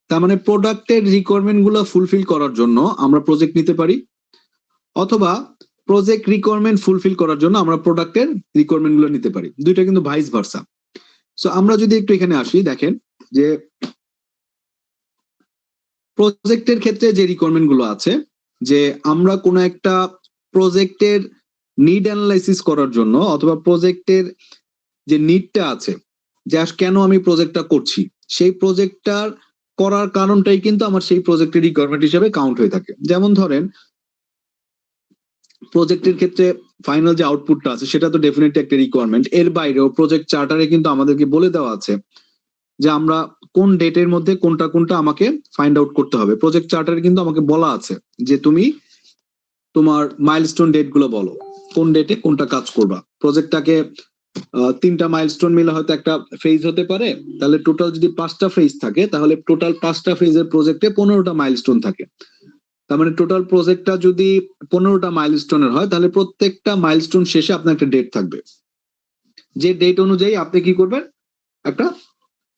তার মানে প্রোডাক্টের রিকোয়ারমেন্ট গুলো ফুলফিল করার জন্য আমরা প্রজেক্ট নিতে পারি, অথবা প্রজেক্ট রিকোয়ারমেন্ট ফুলফিল করার জন্য আমরা প্রোডাক্টের রিকোয়ারমেন্ট গুলো নিতে পারি। দুইটা কিন্তু ভাইস ভার্সা। সো আমরা যদি একটু এখানে আসি, দেখেন যে প্রজেক্টের ক্ষেত্রে যে রিকোয়ারমেন্ট গুলো আছে, যে আমরা কোনো একটা প্রজেক্টের নিড অ্যানালাইসিস করার জন্য, অথবা প্রজেক্টের যে নিডটা আছে, যে কেন আমি প্রজেক্টটা করছি, সেই প্রজেক্টটার করার কারণটাই কিন্তু আমার সেই প্রজেক্টের রিকোয়ারমেন্ট হিসেবে কাউন্ট হয়ে থাকে। যেমন ধরেন প্রজেক্টের ক্ষেত্রে ফাইনাল যে আউটপুটটা আছে সেটা তো ডেফিনেটলি একটা রিকোয়ারমেন্ট। এর বাইরেও প্রজেক্ট চার্টারে কিন্তু আমাদেরকে বলে দেওয়া আছে যে আমরা কোন ডেটের মধ্যে কোনটা কোনটা আমাকে ফাইন্ড আউট করতে হবে। প্রজেক্ট চার্টারে কিন্তু আমাকে বলা আছে যে তুমি তোমার মাইলস্টোন ডেট গুলো বলো, কোন ডেটে কোনটা কাজ করবা। প্রজেক্টটাকে 3টা মাইলস্টোন মিলে হয়তো একটা ফেজ হতে পারে, তাহলে টোটাল যদি 5টা ফেজ থাকে, তাহলে টোটাল 5টা ফেজের প্রজেক্টে 15টা মাইলস্টোন থাকে। তার মানে টোটাল প্রজেক্টটা যদি 15টা মাইলস্টোনের হয়, তাহলে প্রত্যেকটা মাইলস্টোন শেষে আপনার একটা ডেট থাকবে। যে ডেট অনুযায়ী আপনি কি করবেন, একটা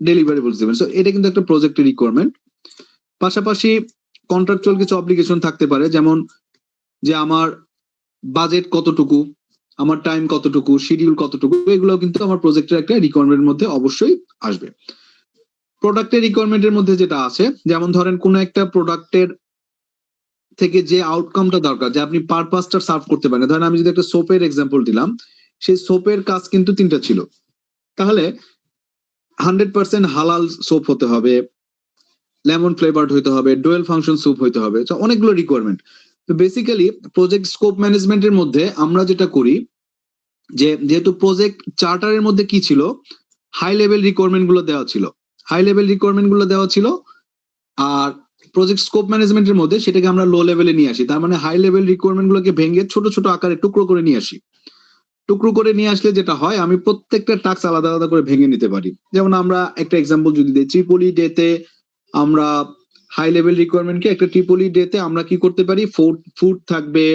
ডেলিভারেবলস দেবেন। সো এটা কিন্তু একটা প্রজেক্টের রিকোয়ারমেন্ট। পাশাপাশি কন্ট্রাকচুয়াল কিছু অব্লিগেশন থাকতে পারে, যেমন যে আমার বাজেট কতটুকু, আমার টাইম কতটুকু, শিডিউল কতটুকু, এগুলো কিন্তু আমার প্রজেক্টের একটা রিকোয়ারমেন্টের মধ্যে অবশ্যই আসবে। প্রোডাক্টের রিকোয়ারমেন্টের মধ্যে যেটা আছে, যেমন ধরেন কোন একটা প্রোডাক্টের থেকে যে আউটকামটা দরকার, যে আপনি পারপাসটা সার্ভ করতে পারেন। ধরেন আমি যদি একটা সোপের এক্সাম্পল দিলাম, সেই সোপের কাজ কিন্তু 3টা ছিল, তাহলে 100% হালাল সোপ হতে হবে, লেমন ফ্লেভার্ড হইতে হবে, ডুয়েল ফাংশন স্যুপ হইতে হবে, অনেকগুলো রিকোয়ারমেন্ট। তো বেসিক্যালি প্রজেক্ট স্কোপ ম্যানেজমেন্টের মধ্যে আমরা যেটা করি, যে যেহেতু প্রজেক্ট চার্টারের মধ্যে কি ছিল, হাই লেভেল রিকোয়ারমেন্ট গুলো দেওয়া ছিল, হাই লেভেল রিকোয়ারমেন্ট গুলো দেওয়া ছিল, আর প্রজেক্ট স্কোপ ম্যানেজমেন্টের মধ্যে সেটাকে আমরা লো লেভেলে নিয়ে আসি। তার মানে হাই লেভেল রিকোয়ারমেন্ট গুলোকে ভেঙে ছোট ছোট আকারে টুকরো করে নিয়ে আসি। টুকরো করে নিয়ে আসলে যেটা হয়, আমি প্রত্যেকটা টাস্ক আলাদা আলাদা করে ভেঙে নিতে পারি। যেমন আমরা একটা এক্সাম্পল যদি দিই, ট্রিপলি ডেতে আমরা হাই লেভেল রিকোয়ারমেন্টকে একটা ট্রিপলি ডেতে আমরা কি করতে পারি, ফুড থাকবে,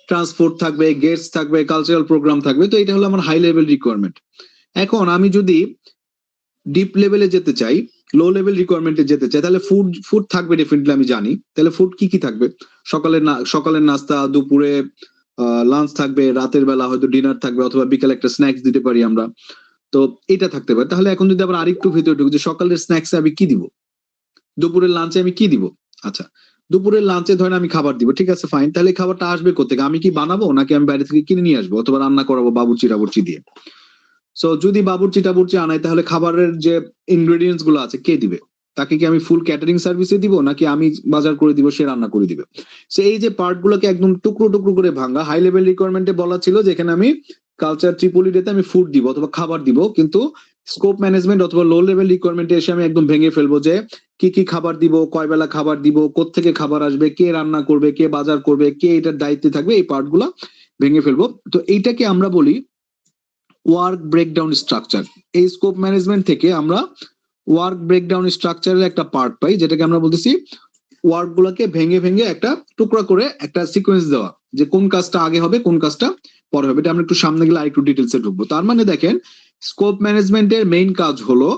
ট্রান্সপোর্ট থাকবে, গেটস থাকবে, কালচারাল প্রোগ্রাম থাকবে। তো এটা হলো আমার হাই লেভেল রিকোয়ারমেন্ট। এখন আমি যদি ডিপ লেভেলে যেতে চাই, লো লেভেল রিকোয়ারমেন্টে যেতে চাই, তাহলে ফুড থাকবে ডেফিনেটলি, আমি জানি। তাহলে ফুড কি কি থাকবে, সকালের নাস্তা, দুপুরে লাঞ্চ থাকবে, রাতের বেলা হয়তো ডিনার থাকবে, অথবা বিকালে একটা স্ন্যাক্স দিতে পারি আমরা। তো এটা থাকতে পারে। তাহলে এখন যদি আবার আরেকটু ভিতরে ঢুকি, যে সকালের স্ন্যাক্সে আমি কি দিব, দুপুরের লাঞ্চে আমি কি দিব। আচ্ছা, দুপুরের লাঞ্চে ধরেন আমি খাবার দিব, ঠিক আছে ফাইন। তাহলে খাবারটা আসবে কোথেকে, আমি কি বানাবো নাকি আমি বাইরে থেকে কিনে নিয়ে আসবো, অথবা রান্না করাবো বাবুর্চি টাবুর্চি দিয়ে। সো যদি বাবুর্চি টাবুর্চি আনাই, তাহলে খাবারের যে ইনগ্রেডিয়েন্টস গুলো আছে কে দিবে, তাকে কি আমি ফুল ক্যাটারিং সার্ভিসে দিব, নাকি আমি বাজার করে দিব, সে রান্না করে দিবে। সো এই যে পার্ট গুলোকে একদম টুকরো টুকরো করে ভাঙা। হাই লেভেল রিকোয়ারমেন্টে বলা ছিল যেখানে আমি কালচার ট্রিপলি ডেতে আমি ফুড দিব অথবা খাবার দিব, কিন্তু স্কোপ ম্যানেজমেন্ট অথবা লো লেভেল রিকোয়ারমেন্টে এসে আমি একদম ভেঙে ফেলবো যে কি কি খাবার দিব, কয় বেলা খাবার দিব, কোত্থেকে খাবার আসবে, কে রান্না করবে, কে বাজার করবে, কে এটার দায়িত্বে থাকবে, এই পার্ট গুলা ভেঙে ফেলবো। তো এইটাকে আমরা বলি ওয়ার্ক ব্রেকডাউন স্ট্রাকচার। এই স্কোপ ম্যানেজমেন্ট থেকে আমরা ওয়ার্ক ব্রেকডাউন স্ট্রাকচারের একটা পার্ট পাই, যেটাকে আমরা বলতেছি ওয়ার্ক গুলাকে ভেঙে ভেঙে একটা টুকরা করে একটা সিকোয়েন্স দেওয়া, যে কোন কাজটা আগে হবে কোন কাজটা পরে হবে। এটা আমরা একটু সামনে গেলে আরেকটু ডিটেলসে ঢুকবো। তার মানে দেখেন, স্কোপ ম্যানেজমেন্টের মেইন কাজ হলো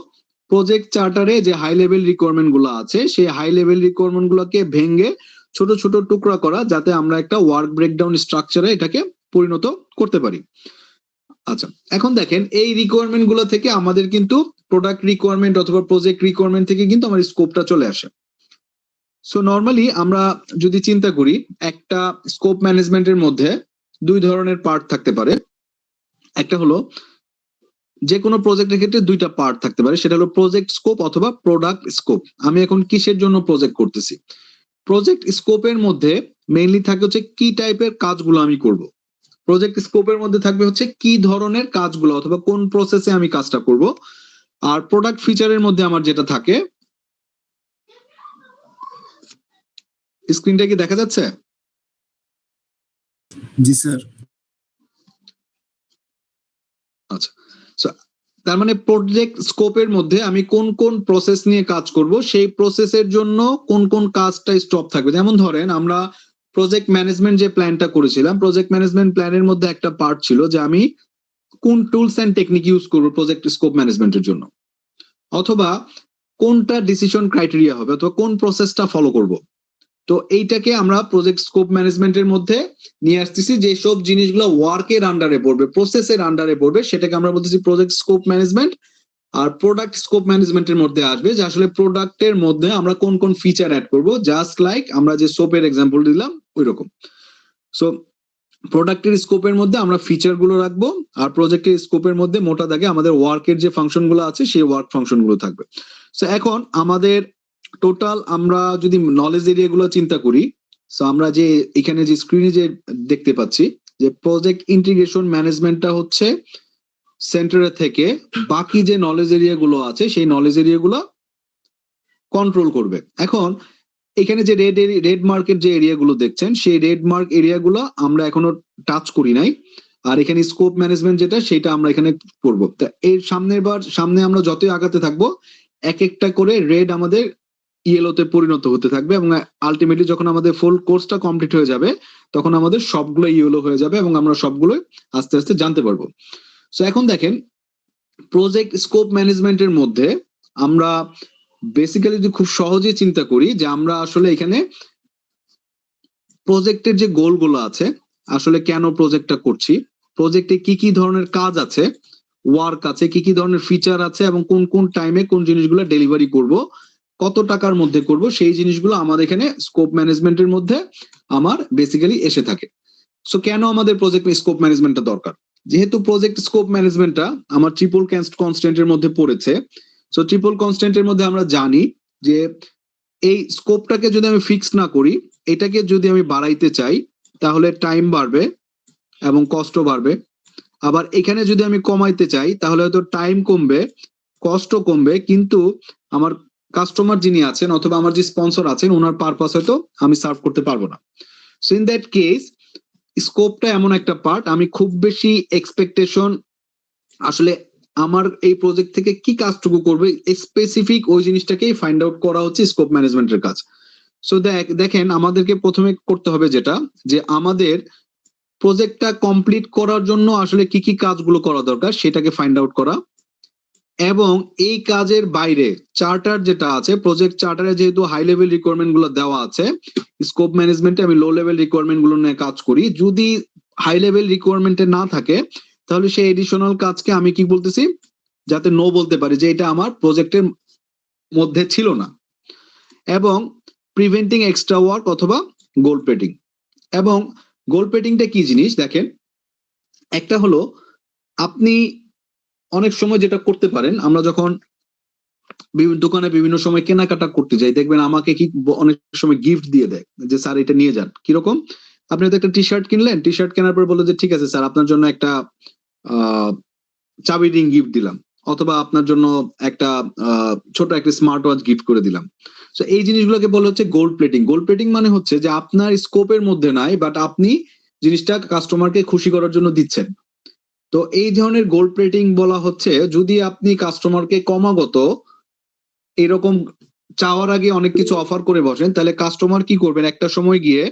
প্রজেক্ট চার্টারে যে হাই লেভেল রিকোয়ারমেন্ট গুলো আছে, সেই হাই লেভেল রিকোয়ারমেন্ট গুলোকে ভেঙে ছোট ছোট টুকরা করা, যাতে আমরা একটা ওয়ার্ক ব্রেকডাউন স্ট্রাকচারে এটাকে পরিণত করতে পারি। আচ্ছা, এখন দেখেন এই রিকোয়ারমেন্ট গুলো থেকে আমাদের কিন্তু প্রোডাক্ট রিকোয়ারমেন্ট অথবা প্রজেক্ট রিকোয়ারমেন্ট থেকে কিন্তু আমার স্কোপটা চলে আসে। সো নর্মালি আমরা যদি চিন্তা করি, একটা স্কোপ ম্যানেজমেন্টের মধ্যে দুই ধরনের পার্ট থাকতে পারে। একটা হলো যে কোনো প্রজেক্টের ক্ষেত্রে দুইটা পার্ট থাকতে পারে, সেটা হলো প্রজেক্ট স্কোপ অথবা প্রোডাক্ট স্কোপ। আমি এখন কিসের জন্য প্রজেক্ট করতেছি, প্রজেক্ট স্কোপের মধ্যে মেইনলি থাকে হচ্ছে কি টাইপের কাজগুলো আমি করব। প্রজেক্ট স্কোপের মধ্যে থাকবে হচ্ছে কি ধরনের কাজগুলো অথবা কোন প্রসেসে আমি কাজটা করব। আর প্রোডাক্ট ফিচারের মধ্যে আমার যেটা থাকে, স্ক্রিনটা কি দেখা যাচ্ছে? জি স্যার। আচ্ছা, তার মানে প্রজেক্ট স্কোপের মধ্যে আমি কোন কোন প্রসেস নিয়ে কাজ করব, সেই প্রসেসের জন্য কোন কোন কাজটা স্টপ থাকবে। যেমন ধরেন আমরা প্রজেক্ট ম্যানেজমেন্ট যে প্ল্যানটা করেছিলাম, প্রজেক্ট ম্যানেজমেন্ট প্ল্যানের মধ্যে একটা পার্ট ছিল যে আমি কোন টুলস এন্ড টেকনিক ইউজ করবো প্রজেক্ট স্কোপ ম্যানেজমেন্টের জন্য। অথবা কোনটা ডিসিশন ক্রাইটেরিয়া হবে অথবা কোন প্রসেসটা ফলো করব। তো এইটাকে আমরা প্রজেক্ট স্কোপ ম্যানেজমেন্টের মধ্যে নিয়ে আসতেছি, যে সব জিনিসগুলো ওয়ার্কের আন্ডারে পড়বে, প্রসেসের আন্ডারে পড়বে, সেটাকে আমরা বলতেছি প্রজেক্ট স্কোপ ম্যানেজমেন্ট। আর প্রোডাক্ট স্কোপ ম্যানেজমেন্টের মধ্যে আসবে যে আসলে প্রোডাক্টের মধ্যে আমরা কোন কোন ফিচার অ্যাড করব, জাস্ট লাইক আমরা যে সোপের এক্সাম্পল দিলাম ওই রকম। সো প্রোডাক্টের স্কোপের মধ্যে আমরা ফিচার গুলো রাখবো, আর প্রজেক্টের স্কোপের মধ্যে মোটা দাগে আমাদের ওয়ার্কের যে ফাংশন গুলো আছে সেই ওয়ার্ক ফাংশন গুলো থাকবে। সো এখন আমাদের টোটাল আমরা যদি নলেজ এরিয়া গুলো চিন্তা করি, সো আমরা যে এখানে যে স্ক্রিনে যে দেখতে পাচ্ছি যে প্রজেক্ট ইন্টিগ্রেশন ম্যানেজমেন্টটা হচ্ছে সেন্টারে থেকে বাকি যে নলেজ এরিয়া গুলো আছে সেই নলেজ এরিয়া গুলো কন্ট্রোল করবে। এখন এখানে যে রেড মার্কের যে এরিয়া গুলো দেখছেন সেই রেড মার্ক এরিয়া গুলো আমরা এখনো টাচ করি নাই, আর এখানে স্কোপ ম্যানেজমেন্ট যেটা সেটা আমরা এখানে করবো। তা এর সামনে আমরা যতই আগাতে থাকবো এক একটা করে রেড আমাদের ইয়েলোতে পরিণত হতে থাকবে, এবং আলটিমেটলি যখন আমাদের ফুল কোর্সটা কমপ্লিট হয়ে যাবে তখন আমাদের সবগুলো ইয়েলো হয়ে যাবে এবং আমরা সবগুলো আস্তে আস্তে জানতে পারবো। সো এখন দেখেন প্রজেক্ট স্কোপ ম্যানেজমেন্টের মধ্যে আমরা বেসিক্যালি যদি খুব সহজে চিন্তা করি যে আমরা আসলে এখানে প্রজেক্টের যে গোলগুলো আছে, আসলে কেন প্রজেক্টটা করছি, প্রজেক্টে কি কি ধরনের কাজ আছে, ওয়ার্ক আছে, কি কি ধরনের ফিচার আছে, এবং কোন কোন টাইমে কোন জিনিসগুলো ডেলিভারি করব, কত টাকার মধ্যে করব, সেই জিনিসগুলো আমাদের এখানে স্কোপ ম্যানেজমেন্টের মধ্যে আমার বেসিক্যালি এসে থাকে। সো কেন আমাদের প্রজেক্ট স্কোপ ম্যানেজমেন্টটা দরকার, যেহেতু প্রজেক্ট স্কোপ ম্যানেজমেন্টটা আমার ট্রিপল কনস্ট্যান্টের মধ্যে পড়েছে। সো ট্রিপল কনস্ট্যান্টের মধ্যে আমরা জানি যে এই স্কোপটাকে যদি আমি ফিক্স না করি, এটাকে যদি আমি বাড়াইতে চাই তাহলে টাইম বাড়বে এবং কষ্ট বাড়বে। আবার এখানে যদি আমি কমাইতে চাই তাহলে হয়তো টাইম কমবে, কষ্ট কমবে, কিন্তু আমার কাস্টমার যিনি আছেন অথবা আমার যে স্পন্সর আছেন ওনার পারপাস হয়তো আমি সার্ভ করতে পারবো না। সো ইন দ্যাট কেস স্কোপটা এমন একটা পার্ট, আমি খুব বেশি এক্সপেকটেশন আসলে আমার এই প্রজেক্ট থেকে কি কাজটুকু করবে স্পেসিফিক ওই জিনিসটাকেই ফাইন্ড আউট করা হচ্ছে স্কোপ ম্যানেজমেন্টের কাজ। সো দেখেন আমাদেরকে প্রথমে করতে হবে যেটা, যে আমাদের প্রজেক্টটা কমপ্লিট করার জন্য আসলে কি কি কাজগুলো করা দরকার সেটাকে ফাইন্ড আউট করা, এবং এই কাজের বাইরে চার্টার যেটা আছে, প্রজেক্ট চার্টারে যেহেতু হাই লেভেল রিকোয়ারমেন্ট গুলো দেওয়া আছে, স্কোপ ম্যানেজমেন্টে আমি লো লেভেল রিকোয়ারমেন্ট গুলো নিয়ে কাজ করি, যদি হাই লেভেল রিকোয়ারমেন্টে না থাকে তাহলে সেই এডিশনাল কাজকে আমি কি বলতেছি, যাতে নো বলতে পারি যে এটা আমার প্রজেক্টের মধ্যে ছিল না। এবং প্রিভেন্টিং এক্সট্রা ওয়ার্ক অথবা গোল প্লেটিং। এবং গোল প্লেটিংটা কি জিনিস দেখেন, একটা হলো আপনি অনেক সময় যেটা করতে পারেন, আমরা যখন দোকানে বিভিন্ন সময় কেনাকাটা করতে যাই দেখবেন আমাকে কি অনেক সময় গিফট দিয়ে দেয় যে স্যার এটা নিয়ে যান। কিরকম, আপনি হয়তো একটা টি শার্ট কিনলেন, টি শার্ট কেনার পর বললো যে ঠিক আছে স্যার আপনার জন্য একটা চাবি রিং গিফট দিলাম, অথবা আপনার জন্য একটা ছোট একটা স্মার্ট ওয়াচ গিফট করে দিলাম। তো এই জিনিসগুলোকে বলা হচ্ছে গোল্ড প্লেটিং। গোল্ড প্লেটিং মানে হচ্ছে যে আপনার স্কোপের মধ্যে নাই, বাট আপনি জিনিসটা কাস্টমারকে খুশি করার জন্য দিচ্ছেন। তো এই ধরনের গোল্ড প্লেটিং বলা হচ্ছে যদি আপনি কাস্টমারকে ক্রমাগত এরকম চাওয়ার আগে অনেক কিছু অফার করে বসেন, তাহলে কাস্টমার কি করবেন, একটা সময় গিয়ে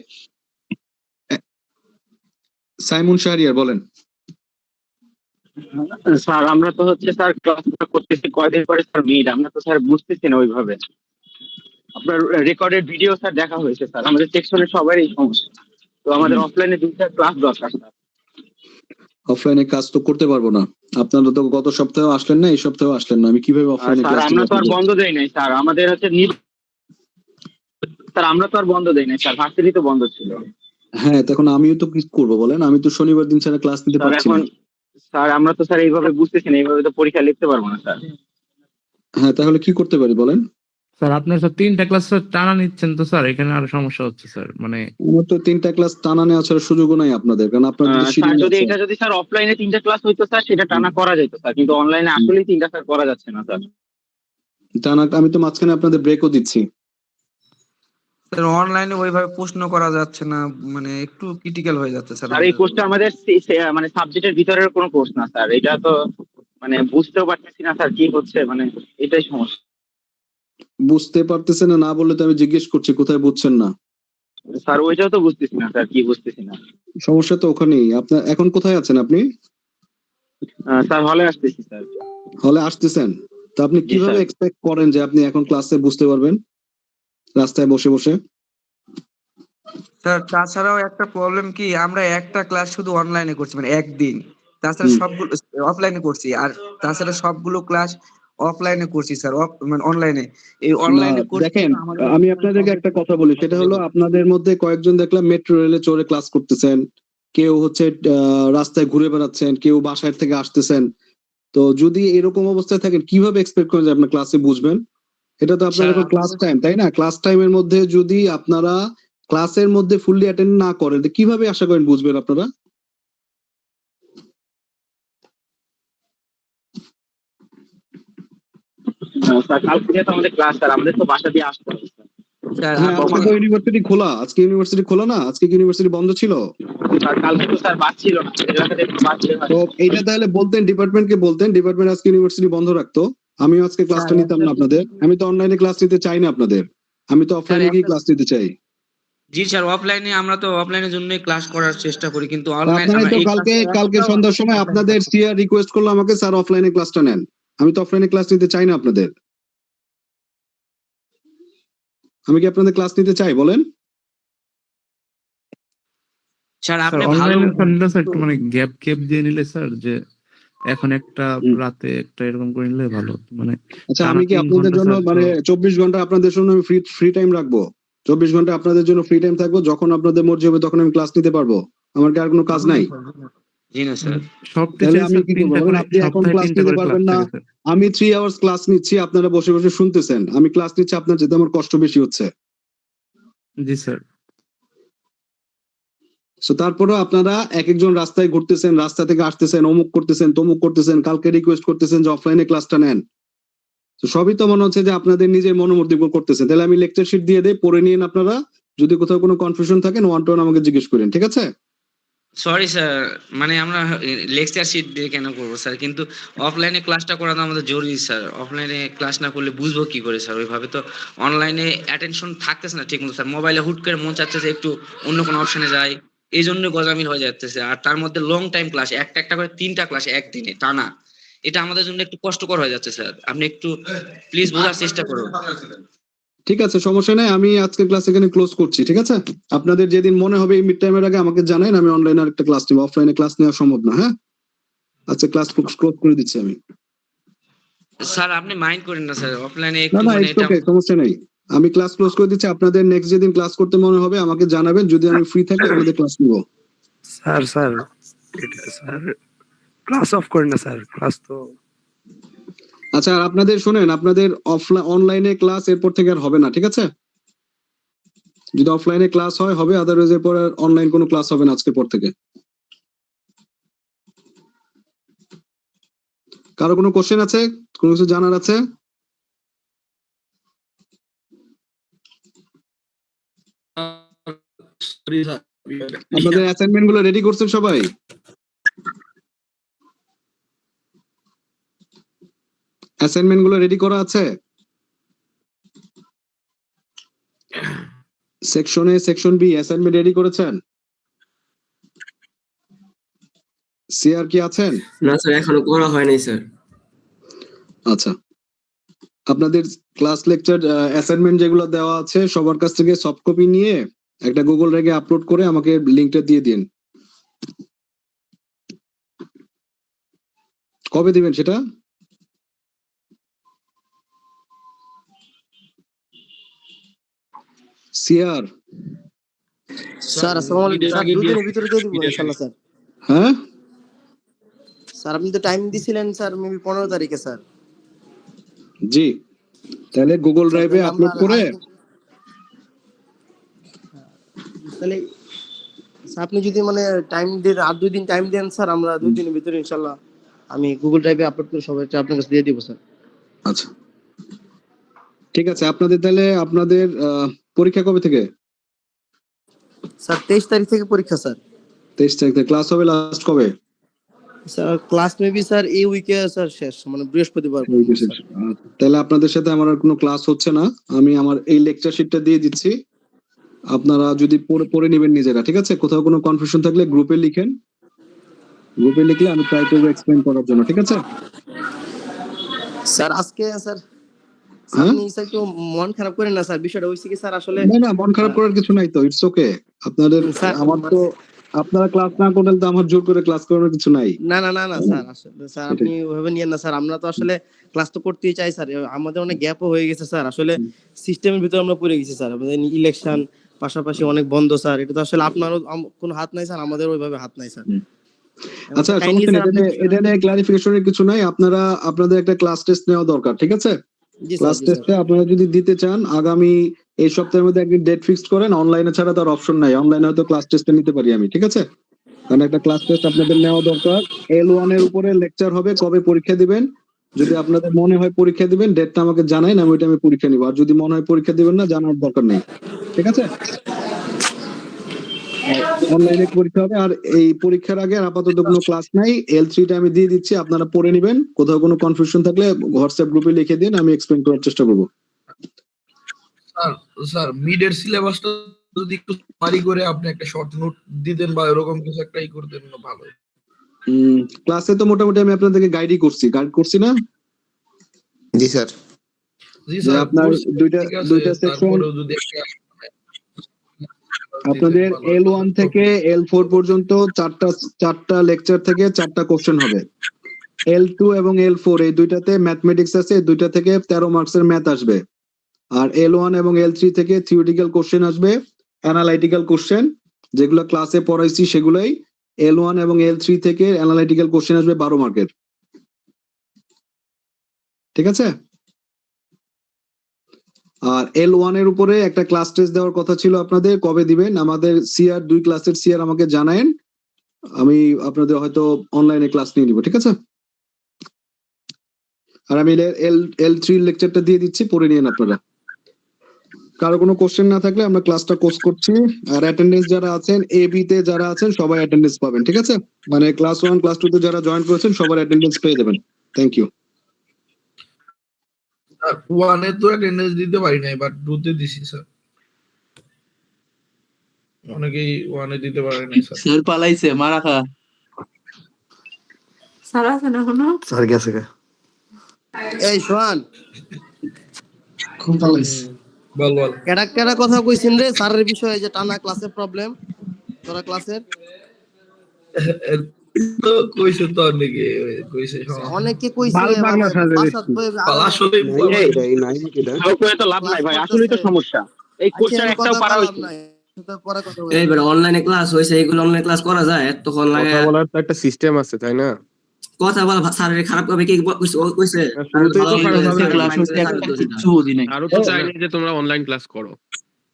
সাইমন শাহরিয়ার বলেন। স্যার আমরা তো হচ্ছে স্যার ক্লাসটা করতেছি কয়দিন পরে স্যার মিট, আমরা তো স্যার বুঝতেছি না ওইভাবে। আপনার রেকর্ডেড ভিডিও স্যার দেখা হয়েছে স্যার, আমাদের সেকশনের সবারই সমস্যা, তো আমাদের অফলাইনে 2টা ক্লাস দরকার স্যার। অফলাইনে কাজ তো করতে পারবো না, আপনারা তো গত সপ্তাহে আসলেন না, এই সপ্তাহে আসলেন না, আমি কিভাবে অফলাইনে স্যার ক্লাস আমরা তো আর বন্ধ দেই নাই স্যার, আমাদের হচ্ছে স্যার আমরা তো আর বন্ধ দেই নাই স্যার, ভার্সিটি তো বন্ধ ছিল। হ্যাঁ তখন আমিও তো কি করবো বলেন, আমি তো শনিবার দিন ছাড়া ক্লাস নিতে স্যার পারছি না। এখন স্যার আমরা তো স্যার এইভাবে বুঝতেছি না, এইভাবে তো পরীক্ষা লিখতে পারবো না স্যার। হ্যাঁ তাহলে কি করতে পারি বলেন। স্যার আপনার স্যার 3টা ক্লাস টানা নিচ্ছেন তো স্যার, এখানে আরো সমস্যা হচ্ছে স্যার। মানে আমার তো 3টা ক্লাস টানা নেওয়া ছাড়া সুযোগও নাই আপনাদের, কারণ আপনাদের স্যার শিডিউল যদি আছে। এটা যদি স্যার অফলাইনে 3টা ক্লাস হইতো স্যার সেটা টানা করা যেত স্যার, কিন্তু অনলাইনে আসলেই 3টা স্যার করা যাচ্ছে না স্যার। টানা আমি তো মাঝখানে আপনাদের ব্রেকও দিচ্ছি। স্যার অনলাইনে ওইভাবে প্রশ্ন করা যাচ্ছে না, মানে একটু ক্রিটিক্যাল হয়ে যাচ্ছে স্যার। স্যার এই কোর্সটা আমাদের মানে সাবজেক্টের ভিতরের কোনো কোর্স না স্যার, এটা তো মানে বুঝতেও পারতেছি না স্যার কি হচ্ছে, মানে এটাই সমস্যা। বুঝতে পারতেছেন না, না বললে তো আমি জিজ্ঞেস করছি কোথায় বুঝছেন না। স্যার ওইটাও তো বুঝতেছি না স্যার, কি বুঝতেছি না। সমস্যা তো ওখানেই। আপনার এখন কোথায় আছেন আপনি? স্যার হলে আসতেছি স্যার। হলে আসতেছেন? তো আপনি জি, কিভাবে স্যার। এক্সপেক্ট করেন যে আপনি এখন ক্লাসে বুঝতে পারবেন রাস্তায় বসে বসে? স্যার তাছাড়াও একটা প্রবলেম কি, আমরা একটা ক্লাস শুধু অনলাইনে করছি মানে একদিন, তাছাড়া হুম। সবগুলো অফলাইনে করছি, আর তাছাড়া সবগুলো ক্লাস অফলাইনে করছি স্যার, মানে অনলাইনে। এই না অনলাইনে করছি দেখেন, কিন্তু আমাদের আমি মধ্যে আপনাদেরকে প্রবলেম একটা কথা বলি, সেটা হলো হচ্ছে। আপনাদের মধ্যে কয়েকজন দেখলাম মেট্রো রেলে চড়ে ক্লাস করতেছেন, কেউ হচ্ছে রাস্তায় ঘুরে বেড়াচ্ছেন, কেউ বাসায় থেকে আসতেছেন। তো যদি এরকম অবস্থায় থাকেন কিভাবে এক্সপেক্ট করেন যে আপনার ক্লাসে বুঝবেন? এটা তো আপনার স্যার এখন ক্লাস আমাদের টাইম, তাই না? ক্লাস টাইমের মধ্যে যদি আপনারা ক্লাসের মধ্যে ফুললি অ্যাটেন্ড না করেন তো কিভাবে আশা করেন বুঝবেন আপনারা? স্যার কালকে যেহেতু আমাদের ক্লাস, স্যার আমাদের তো বাসা দিয়ে আসতে হবে স্যার। স্যার হ্যাঁ, আজকে আমাদের তো ইউনিভার্সিটি খোলা, আজকে ইউনিভার্সিটি খোলা না, আজকে কি ইউনিভার্সিটি বন্ধ ছিল? স্যার কালকে তো স্যার বাস ছিল না, আমাদের এলাকাতে একটু বাস ছিল না। তো এইটা তাহলে বলতেন, ডিপার্টমেন্টকে বলতেন, ডিপার্টমেন্ট আজকে ইউনিভার্সিটি বন্ধ রাখতো, আমিও আজকে স্যার ক্লাসটা নিতাম একটা না আপনাদের। আমি তো অনলাইনে ক্লাস নিতে চাই না আপনাদের, আমি তো স্যার অফলাইনে গিয়ে একটা ক্লাস নিতে চাই। জি স্যার, অফলাইনে আমরা তো অফলাইনের জন্যই ক্লাস করার চেষ্টা করি, কিন্তু তো অনলাইন আপনারাই আমরা তো এই কালকে ক্লাসে কালকে একটাও সন্ধ্যার সময় অফলাইনে আপনাদের ক্লাস করি। সিআর রিকোয়েস্ট করলো আমাকে, স্যার অফলাইনে ক্লাসটা নেন। আমি তো অফলাইনে ক্লাস নিতে চাই না আপনাদের। আমি কি আপনাদের ক্লাস নিতে চাই বলেন? স্যার স্যার আপনি ভালো অনলাইনে স্যার নিলে স্যার একটু মানে গ্যাপ গ্যাপ দিয়ে নিলে স্যার, যে এখন একটা হুম। রাতে একটা এরকম করে নিলে ভালো হতো। মানে আচ্ছা, টানা আমি কি 3 আপনাদের ঘন্টা জন্য স্যার তো। মানে 24 ঘন্টা আপনাদের জন্য আমি ফ্রি ফ্রি টাইম রাখবো? 24 ঘন্টা আপনাদের জন্য ফ্রি টাইম থাকবো, যখন আপনাদের মর্জি হবে তখন আমি ক্লাস নিতে পারবো? আমার কি আর কোনো কাজ নাই? জি না মানে স্যার। সব তাহলে টিচারই আমি স্যার কি করবো 3টা বলেন? করে, আপনি এখন সপ্তাহে ক্লাস 3টা নিতে করে ক্লাস পারবেন না। থাকে স্যার। আমি 3 আওয়ার্স ক্লাস নিচ্ছি, আপনারা বসে বসে শুনতেছেন, আমি ক্লাস নিচ্ছি, আপনার যেতে আমার কষ্ট বেশি হচ্ছে। জি স্যার। তো তারপরেও আপনারা এক একজন রাস্তায় ঘুরতেছেন, রাস্তা থেকে আসতেছেন, অমুক করতেছেন, তমুক করতেছেন, কালকে রিকোয়েস্ট করতেছেন যে অফলাইনে ক্লাসটা নেন। তো সবই তো মনে হচ্ছে যে আপনাদের নিজের মনোমর্জি করতেছেন। তাহলে আমি লেকচার শিট দিয়ে দেই, পড়ে নিন আপনারা। যদি কোথাও কোনো কনফিউশন থাকে 1 to 1 আমাকে জিজ্ঞেস করেন, ঠিক আছে? সরি স্যার, মানে আমরা লেকচার শিট দিয়ে কেন করবো স্যার, কিন্তু অফলাইনে ক্লাসটা করা তো আমাদের জরুরি স্যার। অফলাইনে ক্লাস না করলে বুঝবো কি করে স্যার? ওইভাবে তো অনলাইনে অ্যাটেনশন থাকতেছে না ঠিক মতো স্যার। মোবাইলে হুট করে মন চাচ্ছে যে একটু অন্য কোনো অপশনে যাই, এই জন্য গজামিল হয়ে যাচ্ছে। আর তার মধ্যে লং টাইম ক্লাস, একটা একটা করে 3টা ক্লাস একদিনে টানা, এটা আমাদের জন্য একটু কষ্টকর হয়ে যাচ্ছে স্যার। আপনি একটু প্লিজ বোঝার চেষ্টা করুন। ঠিক আছে, সমস্যা নাই, আমি আজকে ক্লাস এখানে ক্লোজ করছি, ঠিক আছে? আপনাদের যেদিন মনে হবে এই মিড টাইমের আগে আমাকে জানান, আমি অনলাইনে আরেকটা ক্লাস নিব, অফলাইনে ক্লাস নেওয়া সম্ভব না। হ্যাঁ, আচ্ছা, ক্লাস ক্লোজ করে দিচ্ছি আমি। স্যার আপনি মাইন্ড করেন না স্যার, অফলাইনে না একটু না, মানে ইটস এটা। ওকে, সমস্যা নেই। আমি ক্লাস ক্লোজ করে দিচ্ছি, আপনাদের নেক্সট যেদিন ক্লাস করতে মনে হবে আমাকে জানাবেন, যদি আমি ফ্রি থাকি আপনাদের ক্লাস নিব। Sir sir sir class of করেন না স্যার, ক্লাস তো আচ্ছা, আর আপনাদের শোনেন, আপনাদের অফলাইন অনলাইনে ক্লাস এরপর থেকে আর হবে না, ঠিক আছে? যদি অফলাইনে ক্লাস হয় হবে, আদারওয়াইজ এরপর অনলাইন কোনো ক্লাস হবে না আজকের পর থেকে। কারো কোনো কোশ্চেন আছে, কোনো কিছু জানার আছে? আপনাদের অ্যাসাইনমেন্ট গুলো রেডি করছেন সবাই? অ্যাসাইনমেন্ট গুলো রেডি করা আছে? সেকশন এ, সেকশন বি অ্যাসাইনমেন্ট রেডি করেছেন? সিআর কি আছেন? না স্যার, এখনো করা হয়নি স্যার। আচ্ছা, আপনাদের ক্লাস লেকচার অ্যাসাইনমেন্ট যেগুলো দেওয়া আছে সবার কাছ থেকে সফট কপি নিয়ে একটা গুগল ড্রাইভে আপলোড করে আমাকে লিংকটা দিয়ে দিন। কবে দিবেন সেটা? সিআর, স্যার আসসালামু আলাইকুম স্যার, 2 দিনের ভিতরে দিয়ে দিব ইনশাআল্লাহ স্যার। হ্যাঁ স্যার আপনি তো টাইম দিছিলেন স্যার, মেবি 15 তারিখে স্যার। জি, তাহলে গুগল স্যার ড্রাইভে তাহলে আমরা আপলোড করে তাহলে স্যার আপনি যদি মানে টাইম দেন, আর 2 দিন টাইম দেন স্যার, আমরা 2 দিনের ভিতরে ইনশাআল্লাহ আমি গুগল ড্রাইভে আপলোড করে সবাইকে আপনার কাছে দিয়ে দিব স্যার। আচ্ছা ঠিক আছে। আপনাদের তাহলে আপনাদের পরীক্ষা কবে থেকে? স্যার 23 তারিখ থেকে পরীক্ষা স্যার। 23 তারিখ থেকে ক্লাস হবে, লাস্ট কবে? স্যার ক্লাস মেবি স্যার এই উইকে স্যার শেষ, মানে বৃহস্পতিবার এই পর্যন্ত যে শেষ। স্যার। তাহলে আপনাদের সাথে আমার আর কোনো ক্লাস হচ্ছে না, আমি আমার এই লেকচার শিটটা দিয়ে দিচ্ছি, আপনারা যদি পড়ে পড়ে নেবেন নিজেরা, ঠিক আছে? কোথাও কোনো কনফিউশন থাকলে গ্রুপে লিখেন, গ্রুপে লিখলে আমি ট্রাই করবো এক্সপ্লেন করার জন্য, ঠিক আছে? স্যার আজকে স্যার হ্যাঁ? আপনি স্যার একটু মন খারাপ করেন না স্যার, বিষয়টা হয়েছে কি স্যার আসলে না মন খারাপ করার কিছু নাই তো, ইটস ওকে। আপনাদের স্যার আমার তো আপনারা ক্লাস না করলে তো আমার জোর করে ক্লাস করানোর কিছু নাই। না স্যার, আসলে স্যার আপনি ওইভাবে নিয়েন না স্যার, আমরা তো আসলে ক্লাস তো করতেই চাই স্যার, আমাদের অনেক গ্যাপও হয়ে গেছে স্যার, আসলে সিস্টেমের ভিতরে আমরা পড়ে গেছি স্যার, আমাদের ইলেকশন পাশাপাশি অনেক বন্ধ স্যার, এটা তো আসলে আপনারও কোনো হাত নাই স্যার, আমাদের ওইভাবে হাত নাই স্যার। আচ্ছা Kindly সমস্যা নেই, স্যার আপনি এটা নিয়ে ক্লারিফিকেশনের কিছু নাই। আপনারা আপনাদের একটা ক্লাস টেস্ট নেওয়া দরকার, ঠিক আছে? জি স্যার, ক্লাস জি স্যার। টেস্টে আপনারা যদি দিতে চান আগামী এই সপ্তাহের মধ্যে একদিন ডেট ফিক্সড করেন, অনলাইনে ছাড়া তার অপশন নাই, অনলাইনে হয়তো ক্লাস টেস্টে নিতে পারি আমি, ঠিক আছে? কারণ একটা ক্লাস টেস্ট আপনাদের নেওয়া দরকার। L1 এর উপরে লেকচার হবে, কবে পরীক্ষা দিবেন যদি আপনাদের মনে হয় পরীক্ষা দিবেন ডেটটা আমাকে জানাইন, আমি ওইটা আমি পরীক্ষা নিব। আর যদি মনে হয় পরীক্ষা দিবেন না, জানার দরকার নেই, ঠিক আছে? অনলাইনে পরীক্ষা হবে। আর এই পরীক্ষার আগে আর আপাতত কোনো ক্লাস নাই, L3 টা আমি দিয়ে দিচ্ছি, আপনারা পড়ে নেবেন। কোথাও কোনো কনফিউশন থাকলে হোয়াটসঅ্যাপ গ্রুপে লিখে দিন, আমি এক্সপ্লেইন করার চেষ্টা করবো। স্যার মিডের সিলেবাসটা যদি একটু সামারি করে আপনি একটা শর্ট নোট দিতেন বা এরকম কিছু একটাই করতেন না ভালো। ক্লাসে তো মোটামুটি আমি আপনাদেরকে গাইড করছি না? জি স্যার। জি যে স্যার, আপনার করছেন, দুইটা ঠিক আছে, দুইটা সেকশন তারপরেও যদি একটা আপনাদের দিতেন ভালো L1 হতো। থেকে L4 পর্যন্ত চারটা লেকচার থেকে চারটা কোশ্চেন হবে। L2 এবং L4 এই দুইটাতে ম্যাথমেটিক্স আছে, এই দুইটা থেকে 13 মার্কসের ম্যাথ আসবে। আর L1 এবং L3 থেকে থিওরিটিক্যাল কোশ্চেন আসবে, অ্যানালাইটিক্যাল কোশ্চেন যেগুলো ক্লাসে পড়াইছি সেগুলাই। L1 এবং L3 থেকে অ্যানালাইটিক্যাল কোশ্চেন আসবে 12 মার্কের, ঠিক আছে? আর L1 এর উপরে একটা ক্লাস টেস্ট দেওয়ার কথা ছিল আপনাদের, কবে দিবেন? আমাদের সিআর 2 ক্লাসের সিআর আমাকে জানায়েন, আমি আপনাদের হয়তো অনলাইনে ক্লাস নিয়ে নিব, ঠিক আছে? আর আমি L3 লেকচারটা দিয়ে দিচ্ছি, পড়ে নিয়েন আপনারা। কারো কোনো কোশ্চেন না থাকলে আমরা ক্লাসটা কোর্স করছি। আর অ্যাটেন্ডেন্স যারা আছেন AB তে যারা আছেন সবাই অ্যাটেন্ডেন্স পাবেন, ঠিক আছে? মানে ক্লাস 1 ক্লাস 2 তে যারা জয়েন করেছেন সবার অ্যাটেন্ডেন্স পেয়ে যাবেন। Thank you. স্যার 1 এ তো অ্যাটেন্ডেন্স দিতে পারি নাই, বাট 2 তে দিছি স্যার। অনেকেই 1 এ দিতে পারে নাই স্যার। স্যার পালাইছে, মারা খা। স্যার আছেন এখনো? স্যার গেছে গে। এই সোহান, বল কেডা কথা কইছেন রে স্যারের বিষয়ে, যে টানা ক্লাসের প্রবলেম, তোরা ক্লাসের তো কইছে তো অনেকে কইছে অনেকে কইছে ভালো বাংলা মানে সাজে বাসাত হয়ে আসলে তো লাভ নাই ভাই, আসলেই তো সমস্যা। এই কোশ্চেন একটাও পারা হইছে না। এই বেটা অনলাইনে ক্লাস হয়েছে, এগুলো অনলাইন ক্লাস করা যায়? এতক্ষণ লাগে কথা বলার তো একটা সিস্টেম আছে, তাই না? কথা বলা স্যারের খারাপ হবে কি কইছে? শুরুতেই তো খারাপ হবে। ক্লাস হচ্ছে একটা কিচ্ছু বুঝি নাই। আরো তো চাইলে যে তোমরা অনলাইন ক্লাস করো।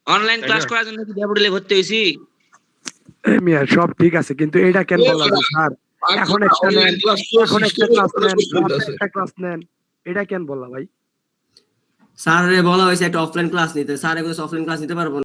অনলাইন ক্লাস করার জন্য কি ল্যাবরেটরিতে ভর্তি হইছি? মিয়া সব ঠিক আছে, কিন্তু এটা কেন বলা যায় স্যার? এখন একটা নেন, এখন একটা ক্লাস নেন, একটা ক্লাস নেন, এটা কেন বলা ভাই? স্যারের বলা হয়েছে একটা অফলাইন ক্লাস নিতে, স্যার এগুলো অফলাইন ক্লাস নিতে পারবো না।